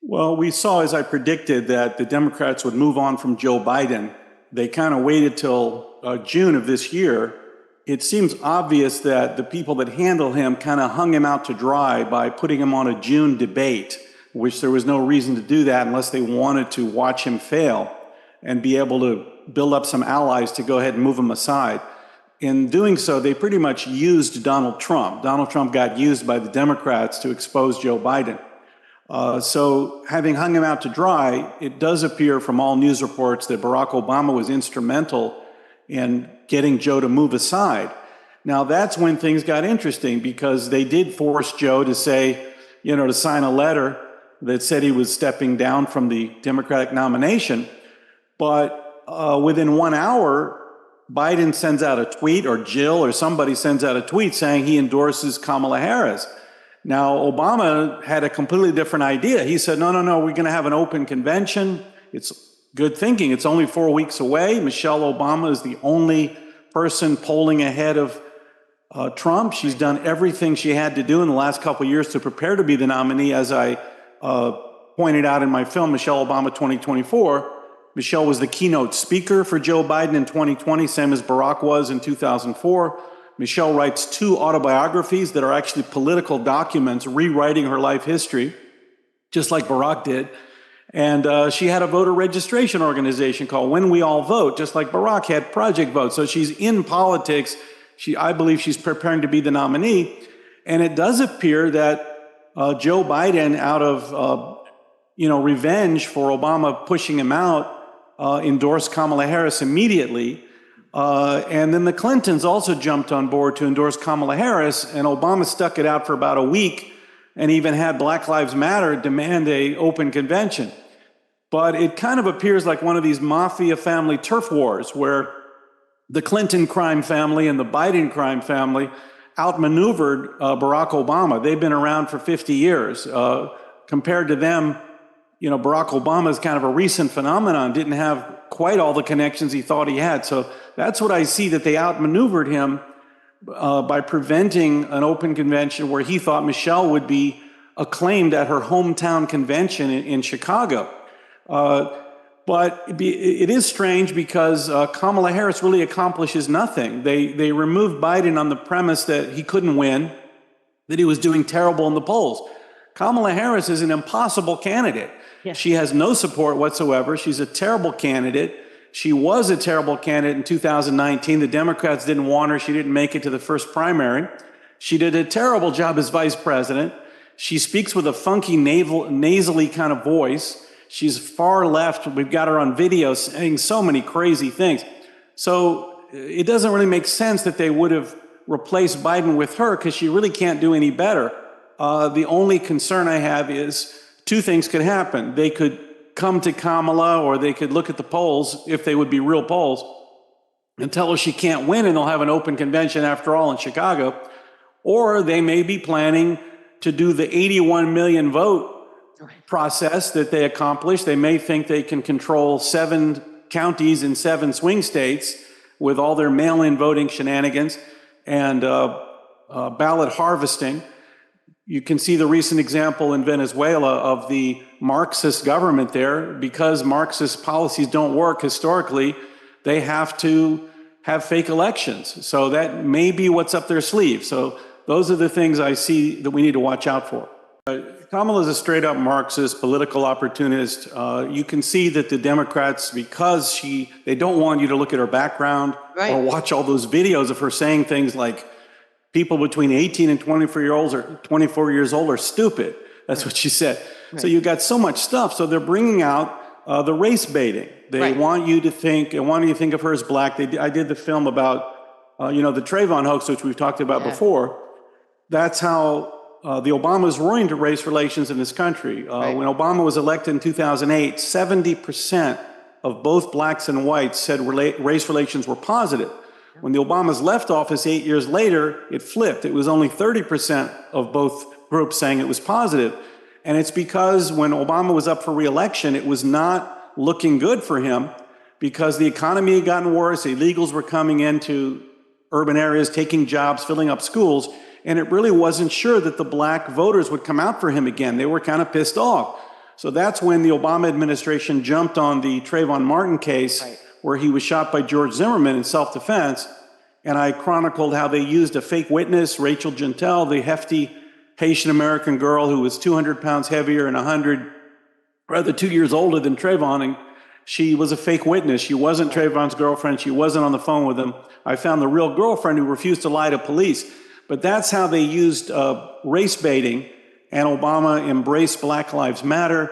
Well, we saw, as I predicted, that the Democrats would move on from Joe Biden. They kind of waited till June of this year. It seems obvious that the people that handle him kind of hung him out to dry by putting him on a June debate, which there was no reason to do that unless they wanted to watch him fail and be able to build up some allies to go ahead and move him aside. In doing so, they pretty much used Donald Trump. Donald Trump got used by the Democrats to expose Joe Biden. So having hung him out to dry, it does appear from all news reports that Barack Obama was instrumental in getting Joe to move aside. Now, that's when things got interesting because they did force Joe to say, to sign a letter that said he was stepping down from the Democratic nomination. But within 1 hour, Biden sends out a tweet, or Jill or somebody sends out a tweet saying he endorses Kamala Harris. Now, Obama had a completely different idea. He said, no, we're going to have an open convention. It's good thinking. It's only 4 weeks away. Michelle Obama is the only person polling ahead of Trump. She's done everything she had to do in the last couple of years to prepare to be the nominee. As I pointed out in my film, Michelle Obama 2024, Michelle was the keynote speaker for Joe Biden in 2020, same as Barack was in 2004. Michelle writes 2 autobiographies that are actually political documents rewriting her life history, just like Barack did. And she had a voter registration organization called When We All Vote, just like Barack had Project Vote. So she's in politics. I believe she's preparing to be the nominee. And it does appear that Joe Biden, out of revenge for Obama pushing him out, endorsed Kamala Harris immediately. And then the Clintons also jumped on board to endorse Kamala Harris, and Obama stuck it out for about a week and even had Black Lives Matter demand an open convention. But it kind of appears like one of these mafia family turf wars where the Clinton crime family and the Biden crime family outmaneuvered Barack Obama. They've been around for 50 years. Compared to them, Barack Obama is kind of a recent phenomenon, didn't have quite all the connections he thought he had. So that's what I see, that they outmaneuvered him by preventing an open convention where he thought Michelle would be acclaimed at her hometown convention in Chicago. But it is strange because Kamala Harris really accomplishes nothing. They removed Biden on the premise that he couldn't win, that he was doing terrible in the polls. Kamala Harris is an impossible candidate. Yes. She has no support whatsoever. She's a terrible candidate. She was a terrible candidate in 2019. The Democrats didn't want her. She didn't make it to the first primary. She did a terrible job as vice president. She speaks with a funky, nasally kind of voice. She's far left. We've got her on video saying so many crazy things. So it doesn't really make sense that they would have replaced Biden with her because she really can't do any better. The only concern I have is 2 things could happen. They could come to Kamala, or they could look at the polls, if they would be real polls, and tell her she can't win and they'll have an open convention after all in Chicago. Or they may be planning to do the 81 million vote process that they accomplished. They may think they can control 7 counties in 7 swing states with all their mail-in voting shenanigans and ballot harvesting. You can see the recent example in Venezuela of the Marxist government there. Because Marxist policies don't work historically, they have to have fake elections. So that may be what's up their sleeve. So those are the things I see that we need to watch out for. Kamala is a straight up Marxist political opportunist. You can see that the Democrats, because they don't want you to look at her background or watch all those videos of her saying things like, people between 18 and 24 years old are stupid. That's what she said. So you've got so much stuff. So they're bringing out the race baiting. They want you to think, of her as black. I did the film about, the Trayvon hoax, which we've talked about before. That's how the Obamas were into race relations in this country. When Obama was elected in 2008, 70% of both blacks and whites said race relations were positive. When the Obamas left office 8 years later, it flipped. It was only 30% of both groups saying it was positive. And it's because when Obama was up for re-election, it was not looking good for him because the economy had gotten worse. Illegals were coming into urban areas, taking jobs, filling up schools. And it really wasn't sure that the black voters would come out for him again. They were kind of pissed off. So that's when the Obama administration jumped on the Trayvon Martin case, Right. where he was shot by George Zimmerman in self-defense. And I chronicled how they used a fake witness, Rachel Gentile, the hefty Haitian-American girl who was 200 pounds heavier and 2 years older than Trayvon. And she was a fake witness. She wasn't Trayvon's girlfriend. She wasn't on the phone with him. I found the real girlfriend who refused to lie to police. But that's how they used race baiting, and Obama embraced Black Lives Matter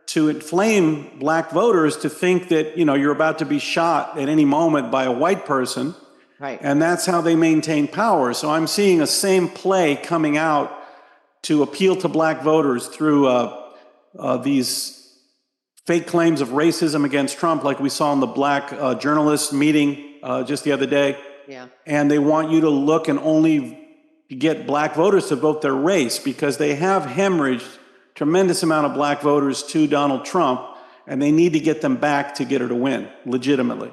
to inflame black voters to think that, you're about to be shot at any moment by a white person. Right. And that's how they maintain power. So I'm seeing a same play coming out to appeal to black voters through these fake claims of racism against Trump, like we saw in the black journalist meeting just the other day. Yeah. And they want you to look and only get black voters to vote their race, because they have hemorrhaged tremendous amount of black voters to Donald Trump, and they need to get them back to get her to win legitimately.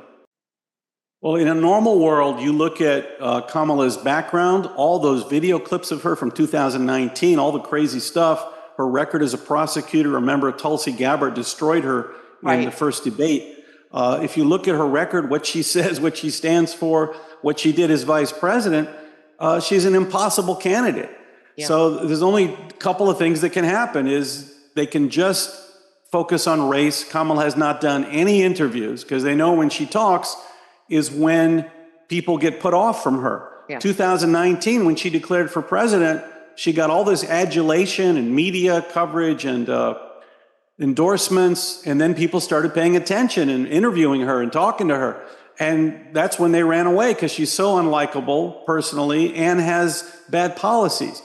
Well, in a normal world, you look at Kamala's background, all those video clips of her from 2019, all the crazy stuff, her record as a prosecutor. Remember, Tulsi Gabbard destroyed her in the first debate. If you look at her record, what she says, what she stands for, what she did as vice president, she's an impossible candidate. Yeah. So there's only a couple of things that can happen. Is they can just focus on race. Kamala has not done any interviews, because they know when she talks is when people get put off from her. Yeah. 2019, when she declared for president, she got all this adulation and media coverage and endorsements, and then people started paying attention and interviewing her and talking to her. And that's when they ran away, because she's so unlikable personally and has bad policies.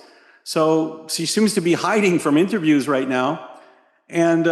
So she seems to be hiding from interviews right now. And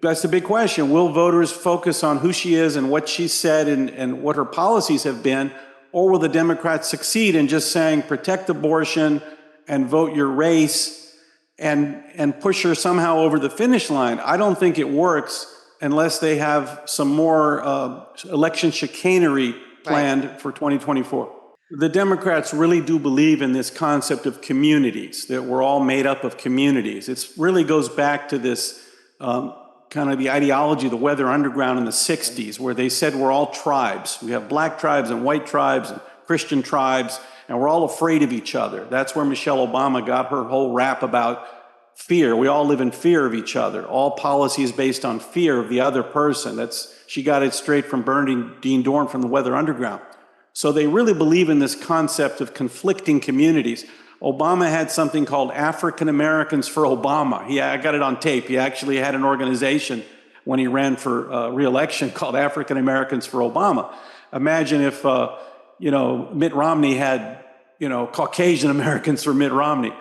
that's the big question. Will voters focus on who she is and what she said and what her policies have been? Or will the Democrats succeed in just saying, protect abortion and vote your race, and push her somehow over the finish line? I don't think it works unless they have some more election chicanery planned for 2024. The Democrats really do believe in this concept of communities, that we're all made up of communities. It really goes back to this kind of the ideology of the Weather Underground in the 60s, where they said we're all tribes. We have black tribes and white tribes and Christian tribes, and we're all afraid of each other. That's where Michelle Obama got her whole rap about fear. We all live in fear of each other. All policy is based on fear of the other person. She got it straight from Bernardine Dorn from the Weather Underground. So they really believe in this concept of conflicting communities. Obama had something called African Americans for Obama. I got it on tape. He actually had an organization when he ran for re-election called African Americans for Obama. Imagine if, Mitt Romney had, Caucasian Americans for Mitt Romney.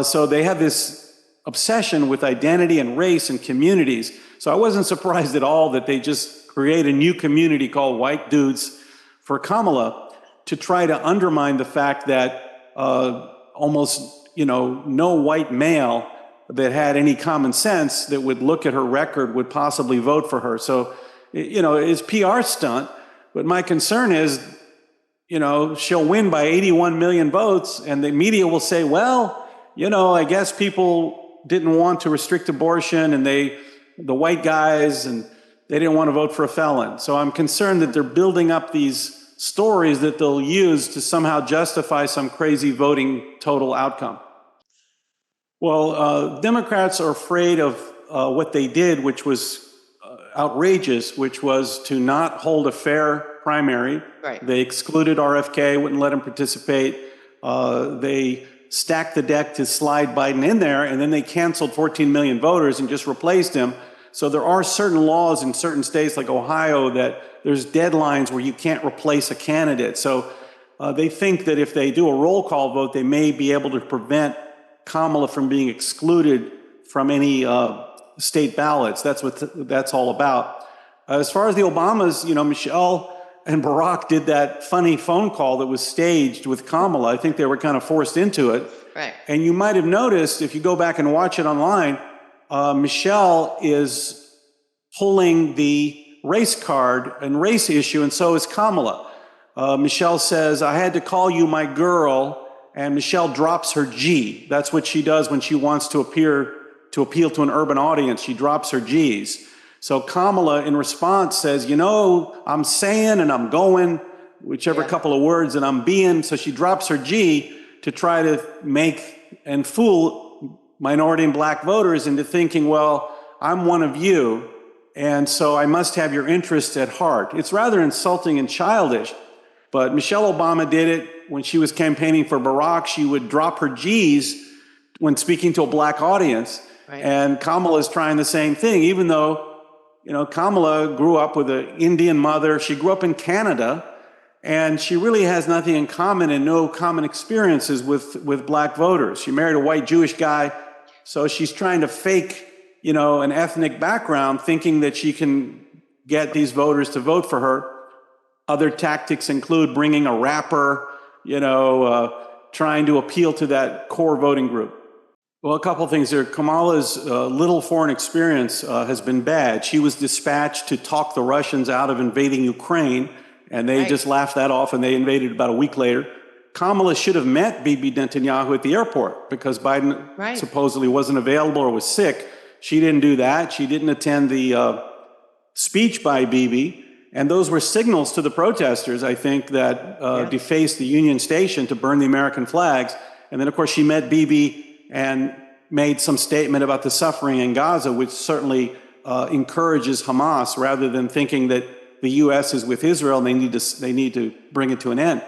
So they have this obsession with identity and race and communities. So I wasn't surprised at all that they just create a new community called White Dudes for Kamala to try to undermine the fact that almost, no white male that had any common sense that would look at her record would possibly vote for her. So, it's PR stunt. But my concern is, she'll win by 81 million votes, and the media will say, well, I guess people didn't want to restrict abortion, and the white guys, and they didn't want to vote for a felon. So I'm concerned that they're building up these stories that they'll use to somehow justify some crazy voting total outcome. Well, Democrats are afraid of what they did, which was outrageous, which was to not hold a fair primary. Right. They excluded RFK, wouldn't let him participate. They stacked the deck to slide Biden in there, and then they canceled 14 million voters and just replaced him. So there are certain laws in certain states like Ohio that there's deadlines where you can't replace a candidate. So they think that if they do a roll call vote, they may be able to prevent Kamala from being excluded from any state ballots. That's what that's all about. As far as the Obamas, Michelle and Barack did that funny phone call that was staged with Kamala. I think they were kind of forced into it. Right. And you might have noticed, if you go back and watch it online, Michelle is pulling the race card and race issue, and so is Kamala. Michelle says, I had to call you my girl, and Michelle drops her G. That's what she does when she wants to appear to appeal to an urban audience. She drops her G's. So Kamala, in response, says, I'm saying and I'm going, whichever couple of words, and I'm being. So she drops her G to try to make and fool minority and black voters into thinking, well, I'm one of you, and so I must have your interests at heart. It's rather insulting and childish, but Michelle Obama did it when she was campaigning for Barack. She would drop her G's when speaking to a black audience, and Kamala is trying the same thing, even though, Kamala grew up with an Indian mother. She grew up in Canada, and she really has nothing in common and no common experiences with black voters. She married a white Jewish guy, so she's trying to fake, an ethnic background, thinking that she can get these voters to vote for her. Other tactics include bringing a rapper, trying to appeal to that core voting group. Well, a couple of things here. Kamala's little foreign experience has been bad. She was dispatched to talk the Russians out of invading Ukraine, and they just laughed that off, and they invaded about a week later. Kamala should have met Bibi Netanyahu at the airport because Biden supposedly wasn't available or was sick. She didn't do that. She didn't attend the speech by Bibi. And those were signals to the protesters, I think, that defaced the Union Station to burn the American flags. And then, of course, she met Bibi and made some statement about the suffering in Gaza, which certainly encourages Hamas, rather than thinking that the U.S. is with Israel and they need to bring it to an end.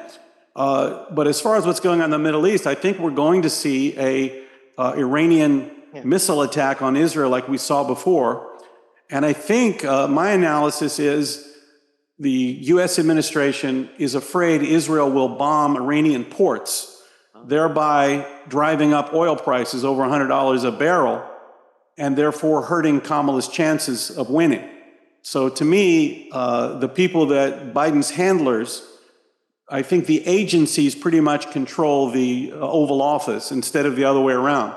But as far as what's going on in the Middle East, I think we're going to see a Iranian missile attack on Israel like we saw before. And I think my analysis is the U.S. administration is afraid Israel will bomb Iranian ports, thereby driving up oil prices over $100 a barrel, and therefore hurting Kamala's chances of winning. So to me, the people that Biden's handlers, I think the agencies pretty much control the Oval Office instead of the other way around.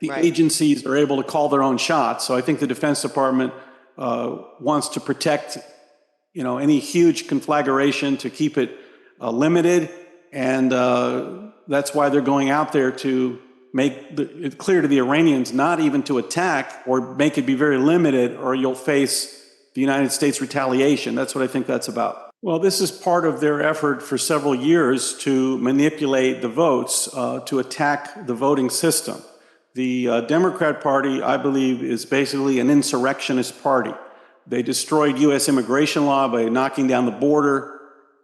The agencies are able to call their own shots. So I think the Defense Department wants to protect, any huge conflagration, to keep it limited. And that's why they're going out there to make it clear to the Iranians not even to attack, or make it be very limited, or you'll face the United States retaliation. That's what I think that's about. Well, this is part of their effort for several years to manipulate the votes, to attack the voting system. The Democrat Party, I believe, is basically an insurrectionist party. They destroyed U.S. immigration law by knocking down the border.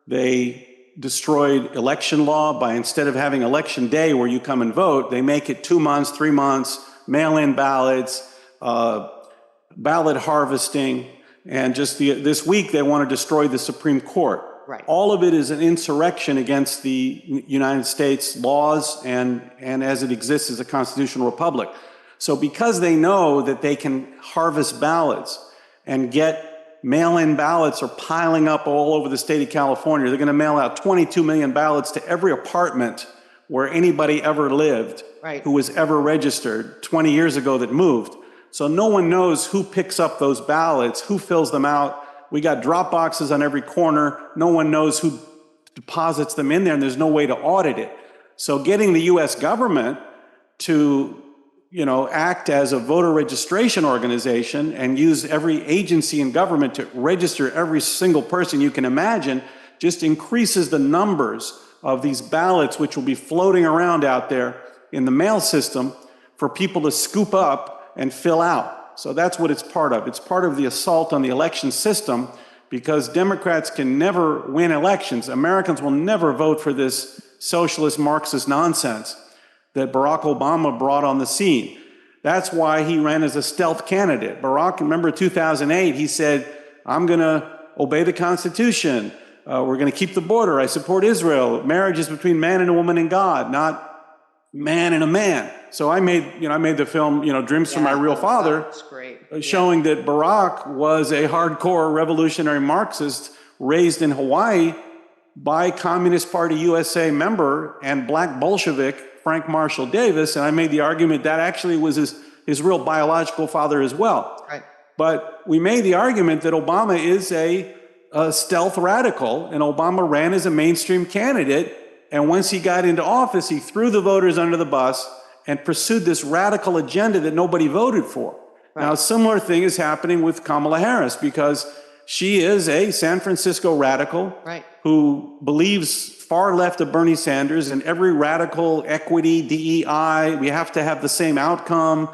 They destroyed election law by, instead of having election day where you come and vote, they make it 2 months, 3 months, mail-in ballots, ballot harvesting, and just this week they want to destroy the Supreme Court. All of it is an insurrection against the United States laws and as it exists as a constitutional republic. So because they know that they can harvest ballots and get mail-in ballots are piling up all over the state of California, they're going to mail out 22 million ballots to every apartment where anybody ever lived who was ever registered 20 years ago that moved. So no one knows who picks up those ballots, who fills them out. We got drop boxes on every corner. No one knows who deposits them in there, and there's no way to audit it. So getting the U.S. government to, act as a voter registration organization and use every agency in government to register every single person you can imagine just increases the numbers of these ballots, which will be floating around out there in the mail system for people to scoop up and fill out. So that's what it's part of. It's part of the assault on the election system, because Democrats can never win elections. Americans will never vote for this socialist Marxist nonsense that Barack Obama brought on the scene. That's why he ran as a stealth candidate. Barack, remember 2008, he said, I'm going to obey the Constitution. We're going to keep the border. I support Israel. Marriage is between man and a woman and God, not man and a man. So I made the film, Dreams from My Real Father, showing that Barack was a hardcore revolutionary Marxist raised in Hawaii by Communist Party USA member and black Bolshevik Frank Marshall Davis. And I made the argument that actually was his real biological father as well. But we made the argument that Obama is a stealth radical, and Obama ran as a mainstream candidate. And once he got into office, he threw the voters under the bus and pursued this radical agenda that nobody voted for. Right. Now, a similar thing is happening with Kamala Harris because she is a San Francisco radical Right. who believes far left of Bernie Sanders in every radical equity, DEI, we have to have the same outcome,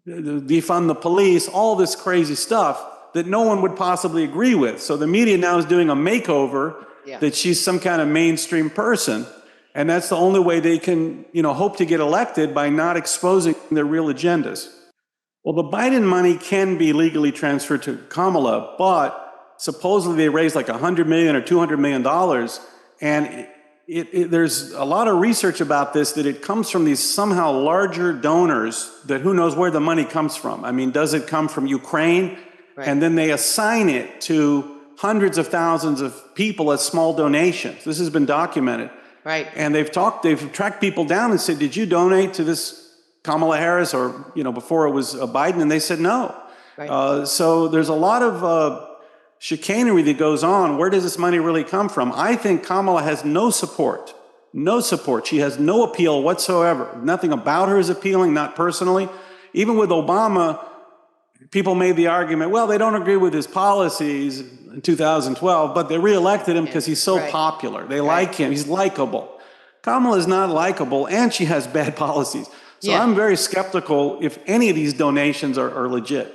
defund the police, all this crazy stuff that no one would possibly agree with. So the media now is doing a makeover that she's some kind of mainstream person. And that's the only way they can, hope to get elected, by not exposing their real agendas. Well, the Biden money can be legally transferred to Kamala, but supposedly they raised like $100 million or $200 million. And there's a lot of research about this, that it comes from these somehow larger donors that who knows where the money comes from. I mean, does it come from Ukraine? Right. And then they assign it to hundreds of thousands of people as small donations. This has been documented. Right. And they've tracked people down and said, did you donate to this Kamala Harris or, before it was Biden? And they said no. Right. So there's a lot of chicanery that goes on. Where does this money really come from? I think Kamala has no support. No support. She has no appeal whatsoever. Nothing about her is appealing, not personally. Even with Obama, people made the argument, well, they don't agree with his policies in 2012, but they reelected him because he's so popular. They like him. He's likable. Kamala is not likable, and she has bad policies. So I'm very skeptical if any of these donations are legit.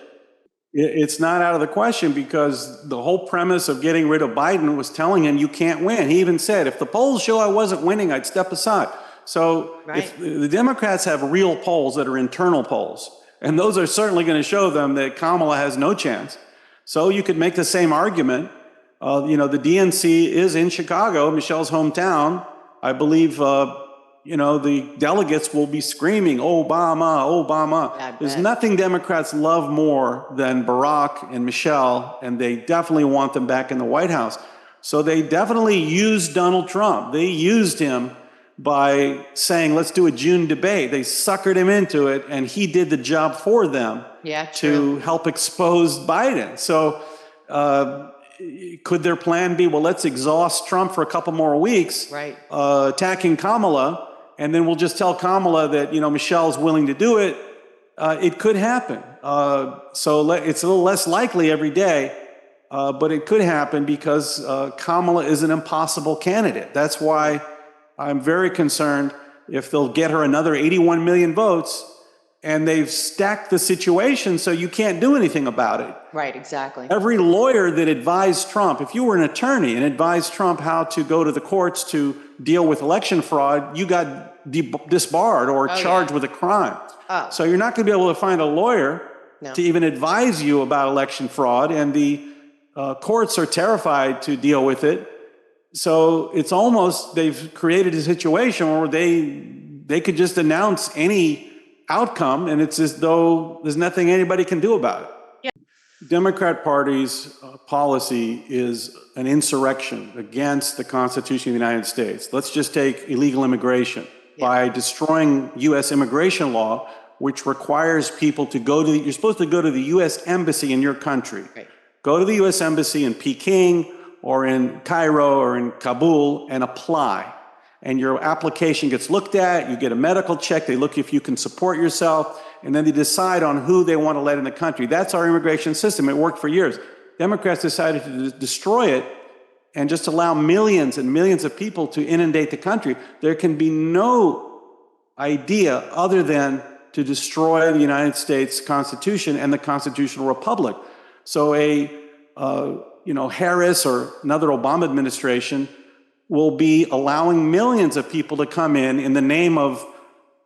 It's not out of the question, because the whole premise of getting rid of Biden was telling him you can't win. He even said, if the polls show I wasn't winning, I'd step aside. So if the Democrats have real polls that are internal polls, and those are certainly going to show them that Kamala has no chance. So you could make the same argument. The DNC is in Chicago, Michelle's hometown. I believe, the delegates will be screaming, Obama, Obama. There's nothing Democrats love more than Barack and Michelle, and they definitely want them back in the White House. So they definitely used Donald Trump. They used him by saying, let's do a June debate. They suckered him into it, and he did the job for them to help expose Biden. So could their plan be, well, let's exhaust Trump for a couple more weeks, attacking Kamala, and then we'll just tell Kamala that, Michelle's willing to do it? It could happen. So it's a little less likely every day, but it could happen because Kamala is an impossible candidate. That's why I'm very concerned if they'll get her another 81 million votes, and they've stacked the situation so you can't do anything about it. Right, exactly. Every lawyer that advised Trump, if you were an attorney and advised Trump how to go to the courts to deal with election fraud, you got disbarred or charged with a crime. So you're not going to be able to find a lawyer to even advise you about election fraud, and the courts are terrified to deal with it. So it's almost, they've created a situation where they could just announce any outcome, and it's as though there's nothing anybody can do about it. Democrat Party's policy is an insurrection against the Constitution of the United States. Let's just take illegal immigration. By destroying U.S. immigration law, which requires people to you're supposed to go to the U.S. Embassy in your country. Go to the U.S. Embassy in Peking or in Cairo or in Kabul and apply. And your application gets looked at, you get a medical check, they look if you can support yourself, and then they decide on who they want to let in the country. That's our immigration system. It worked for years. Democrats decided to destroy it and just allow millions and millions of people to inundate the country. There can be no idea other than to destroy the United States Constitution and the constitutional republic. So Harris or another Obama administration will be allowing millions of people to come in the name of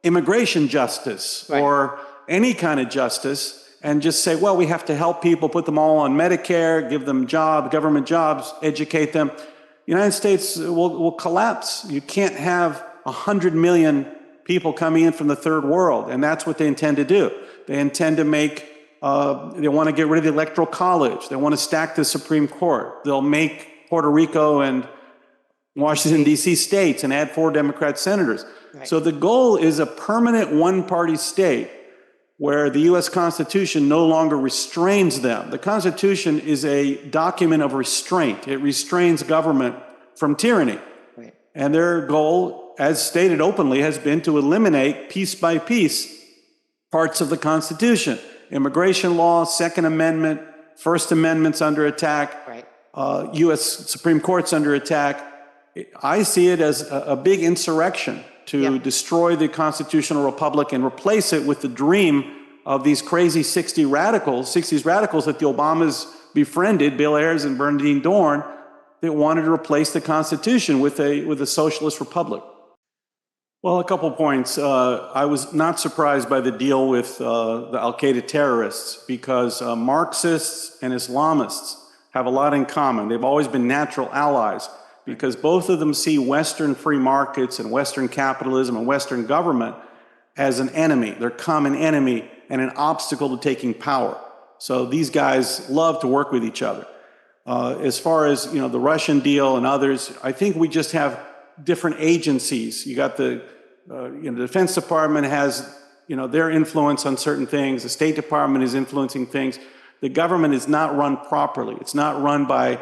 immigration justice or any kind of justice, and just say, well, we have to help people, put them all on Medicare, give them government jobs, educate them. The United States will collapse. You can't have 100 million people coming in from the third world, and that's what they intend to do. They intend to they want to get rid of the Electoral College. They want to stack the Supreme Court. They'll make Puerto Rico and Washington, D.C. states and add 4 Democrat senators. So the goal is a permanent one-party state where the U.S. Constitution no longer restrains them. The Constitution is a document of restraint. It restrains government from tyranny. And their goal as stated openly, has been to eliminate piece by piece parts of the Constitution. Immigration law, Second Amendment, First Amendment's under attack, Right. U.S. Supreme Court's under attack. I see it as a big insurrection to destroy the constitutional republic and replace it with the dream of these crazy 60s radicals that the Obamas befriended, Bill Ayers and Bernardine Dorn, that wanted to replace the Constitution with a socialist republic. Well, a couple points. I was not surprised by the deal with the Al-Qaeda terrorists because Marxists and Islamists have a lot in common. They've always been natural allies because both of them see Western free markets and Western capitalism and Western government as an enemy, their common enemy, and an obstacle to taking power. So these guys love to work with each other. As far as the Russian deal and others, I think we just have different agencies. You got the Defense Department has their influence on certain things. The State Department is influencing things. The government is not run properly. It's not run by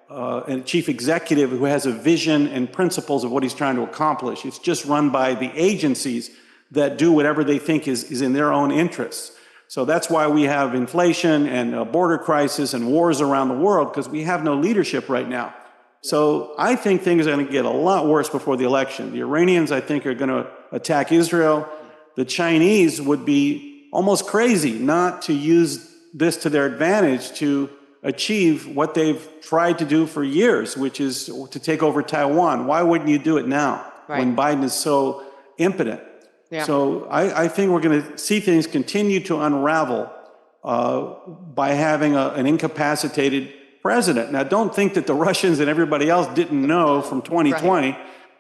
a chief executive who has a vision and principles of what he's trying to accomplish. It's just run by the agencies that do whatever they think is in their own interests. So that's why we have inflation and a border crisis and wars around the world, because we have no leadership right now. So I think things are going to get a lot worse before the election. The Iranians, I think, are going to attack Israel. The Chinese would be almost crazy not to use this to their advantage to achieve what they've tried to do for years, which is to take over Taiwan. Why wouldn't you do it now when Biden is so impotent? Yeah. So I think we're going to see things continue to unravel by having an incapacitated president. Now, don't think that the Russians and everybody else didn't know from 2020.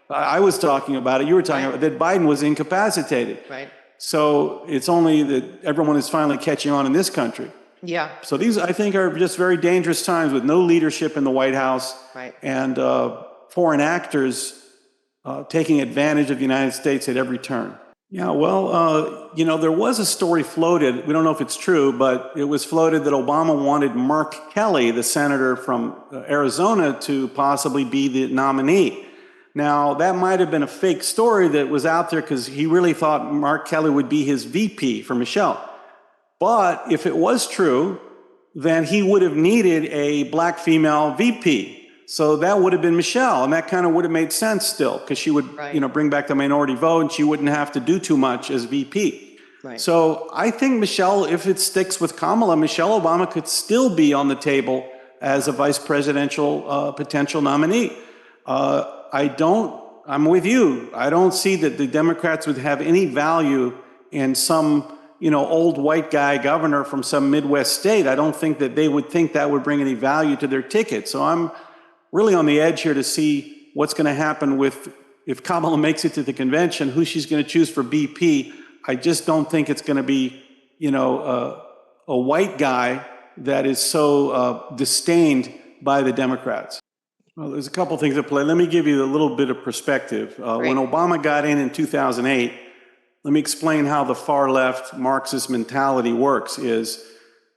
I was talking about it. You were talking about that Biden was incapacitated. Right. So it's only that everyone is finally catching on in this country. Yeah. So these, I think, are just very dangerous times with no leadership in the White House and foreign actors taking advantage of the United States at every turn. Yeah, well, there was a story floated. We don't know if it's true, but it was floated that Obama wanted Mark Kelly, the senator from Arizona, to possibly be the nominee. Now, that might have been a fake story that was out there because he really thought Mark Kelly would be his VP for Michelle. But if it was true, then he would have needed a black female VP. So that would have been Michelle, and that kind of would have made sense still, because she would, bring back the minority vote, and she wouldn't have to do too much as VP. Right. So I think Michelle, if it sticks with Kamala, Michelle Obama could still be on the table as a vice presidential potential nominee. I'm with you. I don't see that the Democrats would have any value in some, old white guy governor from some Midwest state. I don't think that they would think that would bring any value to their ticket. So I'm really on the edge here to see what's going to happen if Kamala makes it to the convention, who she's going to choose for BP. I just don't think it's going to be, a white guy that is so disdained by the Democrats. Well, there's a couple things at play. Let me give you a little bit of perspective. When Obama got in 2008, let me explain how the far left Marxist mentality works. Is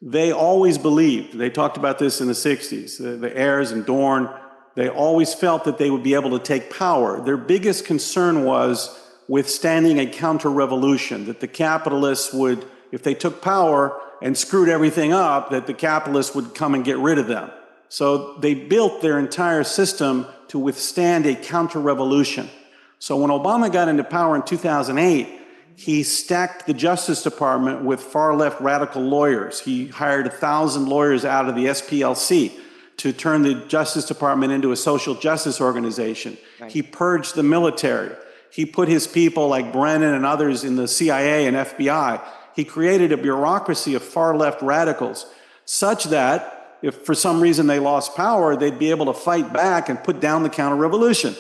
they always believed, they talked about this in the 60s, the Ayers and Dorn, they always felt that they would be able to take power. Their biggest concern was withstanding a counter-revolution, that the capitalists would, if they took power and screwed everything up, that the capitalists would come and get rid of them. So they built their entire system to withstand a counter-revolution. So when Obama got into power in 2008, he stacked the Justice Department with far-left radical lawyers. He hired 1,000 lawyers out of the SPLC to turn the Justice Department into a social justice organization. Right. He purged the military. He put his people like Brennan and others in the CIA and FBI. He created a bureaucracy of far-left radicals such that if for some reason they lost power, they'd be able to fight back and put down the counter-revolution.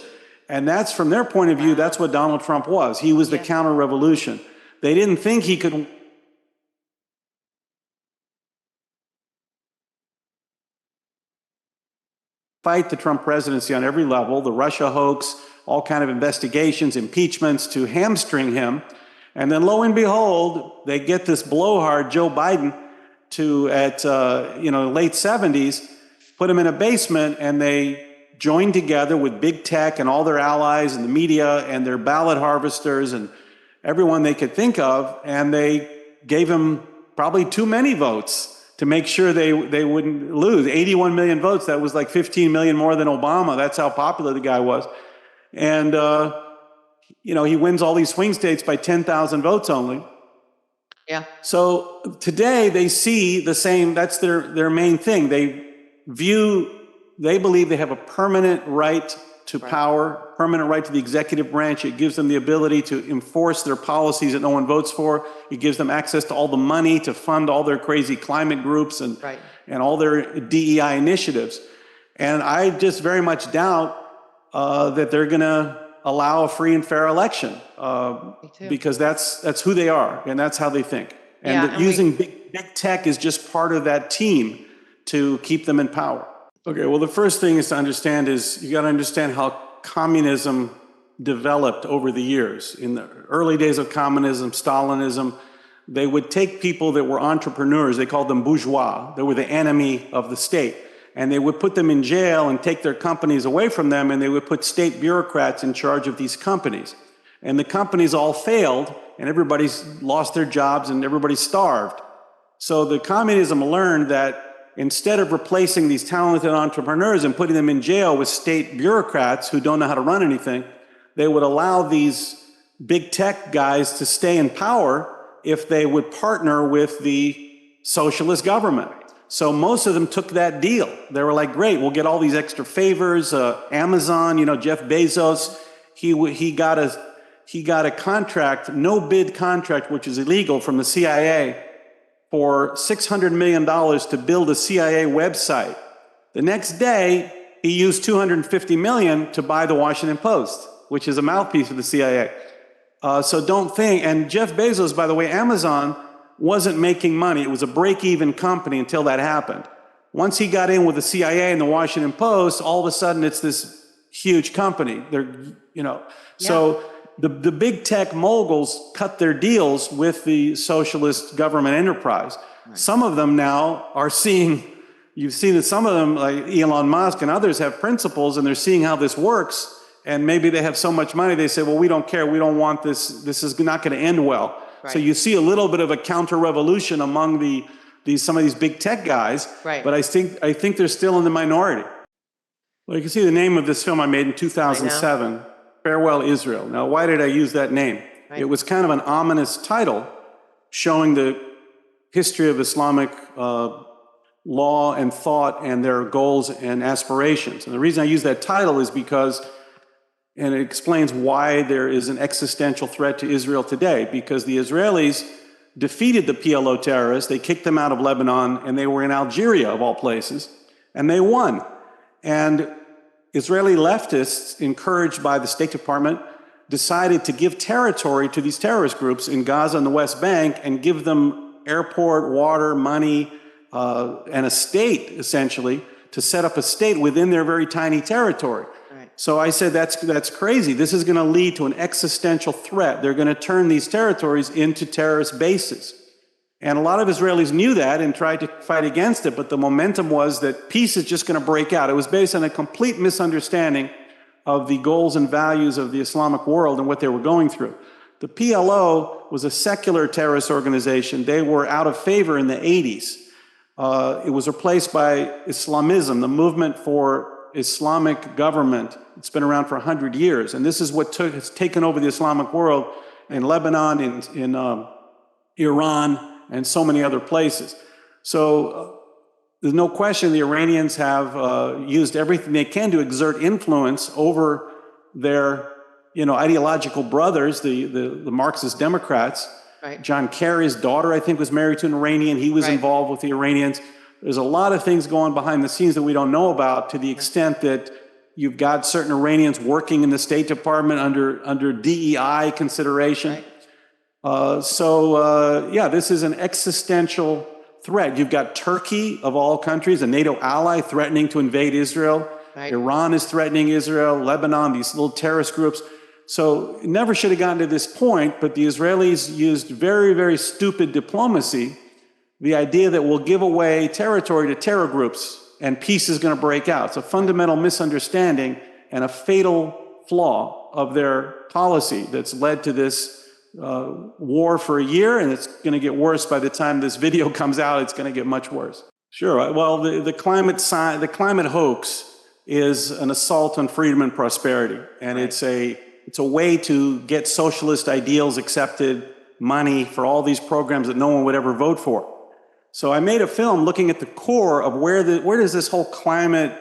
And that's, from their point of view, that's what Donald Trump was. He was the counter-revolution. They didn't think he could fight the Trump presidency on every level, the Russia hoax, all kind of investigations, impeachments to hamstring him. And then lo and behold, they get this blowhard, Joe Biden, to late 70s, put him in a basement, and they joined together with big tech and all their allies and the media and their ballot harvesters and everyone they could think of, and they gave him probably too many votes to make sure they wouldn't lose. 81 million votes, that was like 15 million more than Obama. That's how popular the guy was. And, he wins all these swing states by 10,000 votes only. Yeah. So today they see the same, that's their main thing. They believe they have a permanent right to power, permanent right to the executive branch. It gives them the ability to enforce their policies that no one votes for. It gives them access to all the money to fund all their crazy climate groups and all their DEI initiatives. And I just very much doubt that they're going to allow a free and fair election because that's who they are and that's how they think. And using big tech is just part of that team to keep them in power. Okay, well, the first thing is to understand is you got to understand how communism developed over the years. In the early days of communism, Stalinism, they would take people that were entrepreneurs, they called them bourgeois, they were the enemy of the state, and they would put them in jail and take their companies away from them, and they would put state bureaucrats in charge of these companies. And the companies all failed, and everybody's lost their jobs, and everybody starved. So the communism learned that instead of replacing these talented entrepreneurs and putting them in jail with state bureaucrats who don't know how to run anything, they would allow these big tech guys to stay in power if they would partner with the socialist government. So most of them took that deal. They were like, great, we'll get all these extra favors. Amazon, Jeff Bezos, he got a contract, no bid contract, which is illegal, from the CIA for $600 million to build a CIA website. The next day, he used $250 million to buy the Washington Post, which is a mouthpiece of the CIA. So don't think, and Jeff Bezos, by the way, Amazon wasn't making money. It was a break-even company until that happened. Once he got in with the CIA and the Washington Post, all of a sudden it's this huge company. So the big tech moguls cut their deals with the socialist government enterprise. Right. Some of them now are seeing, you've seen that some of them, like Elon Musk and others, have principles and they're seeing how this works. And maybe they have so much money, they say, well, we don't care. We don't want this. This is not going to end well. Right. So you see a little bit of a counter-revolution among some of these big tech guys. Right. But I think they're still in the minority. Well, you can see the name of this film I made in 2007. Farewell, Israel. Now, why did I use that name? Right. It was kind of an ominous title showing the history of Islamic law and thought and their goals and aspirations. And the reason I use that title is because, and it explains why there is an existential threat to Israel today, because the Israelis defeated the PLO terrorists, they kicked them out of Lebanon, and they were in Algeria, of all places, and they won. And Israeli leftists, encouraged by the State Department, decided to give territory to these terrorist groups in Gaza and the West Bank and give them airport, water, money, and a state, essentially, to set up a state within their very tiny territory. Right. So I said, that's crazy. This is going to lead to an existential threat. They're going to turn these territories into terrorist bases. And a lot of Israelis knew that and tried to fight against it, but the momentum was that peace is just going to break out. It was based on a complete misunderstanding of the goals and values of the Islamic world and what they were going through. The PLO was a secular terrorist organization. They were out of favor in the 80s. It was replaced by Islamism, the movement for Islamic government. It's been around for 100 years, and this is what has taken over the Islamic world in Lebanon, in Iran, and so many other places. So there's no question the Iranians have used everything they can to exert influence over their, ideological brothers, the Marxist Democrats. Right. John Kerry's daughter, I think, was married to an Iranian. He was involved with the Iranians. There's a lot of things going behind the scenes that we don't know about, to the extent that you've got certain Iranians working in the State Department under DEI consideration. Right. This is an existential threat. You've got Turkey, of all countries, a NATO ally, threatening to invade Israel. Right. Iran is threatening Israel, Lebanon, these little terrorist groups. So it never should have gotten to this point, but the Israelis used very, very stupid diplomacy, the idea that we'll give away territory to terror groups and peace is going to break out. It's a fundamental misunderstanding and a fatal flaw of their policy that's led to this war for a year, and it's going to get worse by the time this video comes out. It's going to get much worse. Sure. Well, the climate hoax is an assault on freedom and prosperity, and it's a way to get socialist ideals accepted, money for all these programs that no one would ever vote for. So I made a film looking at the core of where does this whole climate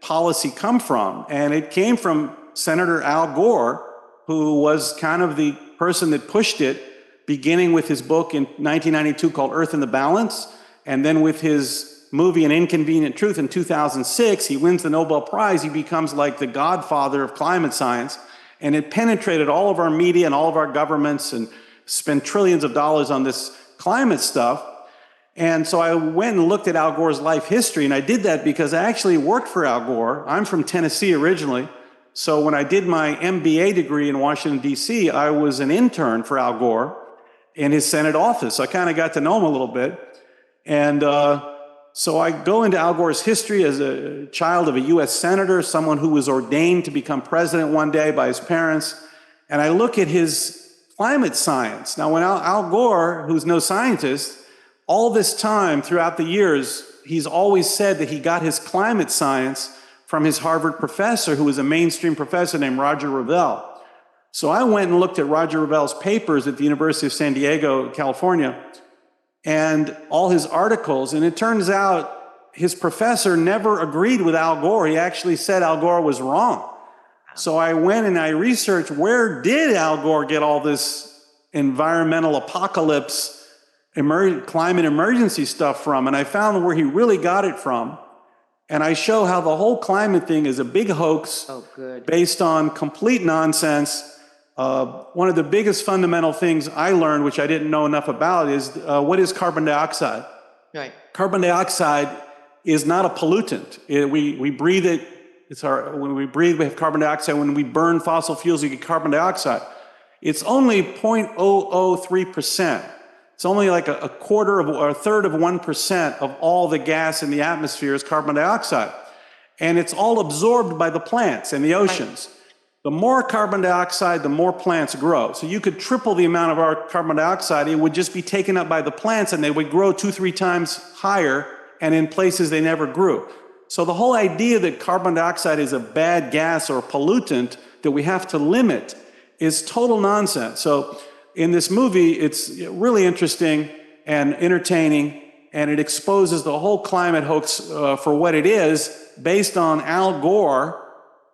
policy come from, and it came from Senator Al Gore, who was kind of the person that pushed it, beginning with his book in 1992 called Earth in the Balance, and then with his movie An Inconvenient Truth in 2006, he wins the Nobel Prize. He becomes like the godfather of climate science, and it penetrated all of our media and all of our governments and spent trillions of dollars on this climate stuff. And so I went and looked at Al Gore's life history, and I did that because I actually worked for Al Gore. I'm from Tennessee originally. So when I did my MBA degree in Washington, D.C., I was an intern for Al Gore in his Senate office. So I kind of got to know him a little bit. And so I go into Al Gore's history as a child of a U.S. senator, someone who was ordained to become president one day by his parents. And I look at his climate science. Now, when Al Gore, who's no scientist, all this time throughout the years, he's always said that he got his climate science from his Harvard professor, who was a mainstream professor named Roger Revelle. So I went and looked at Roger Revelle's papers at the University of San Diego, California, and all his articles, and it turns out his professor never agreed with Al Gore. He actually said Al Gore was wrong. So I went and I researched, where did Al Gore get all this environmental apocalypse, climate emergency stuff from? And I found where he really got it from. And I show how the whole climate thing is a big hoax based on complete nonsense. One of the biggest fundamental things I learned, which I didn't know enough about, is what is carbon dioxide? Right. Carbon dioxide is not a pollutant. We breathe it. When we breathe, we have carbon dioxide. When we burn fossil fuels, you get carbon dioxide. It's only 0.003%. It's only like a quarter of or a third of 1% of all the gas in the atmosphere is carbon dioxide. And it's all absorbed by the plants and the oceans. Right. The more carbon dioxide, the more plants grow. So you could triple the amount of our carbon dioxide. It would just be taken up by the plants, and they would grow 2-3 times higher, and in places they never grew. So the whole idea that carbon dioxide is a bad gas or a pollutant that we have to limit is total nonsense. So in this movie, it's really interesting and entertaining, and it exposes the whole climate hoax for what it is, based on Al Gore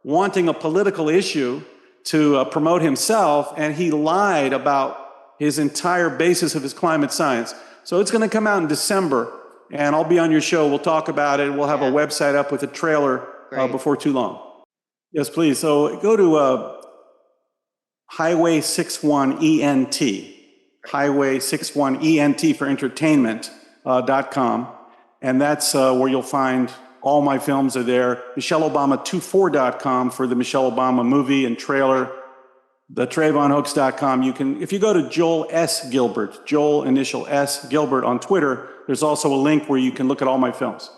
wanting a political issue to promote himself, and he lied about his entire basis of his climate science. So it's going to come out in December, and I'll be on your show. We'll talk about it. We'll have a website up with a trailer before too long. Yes, please. So go to Highway 61 ENT, Highway 61 ENT for entertainment.com, and that's where you'll find all my films are there. MichelleObama24.com for the Michelle Obama movie and trailer. The TrayvonHoax.com. You can, if you go to Joel S. Gilbert, Joel initial S. Gilbert on Twitter, there's also a link where you can look at all my films.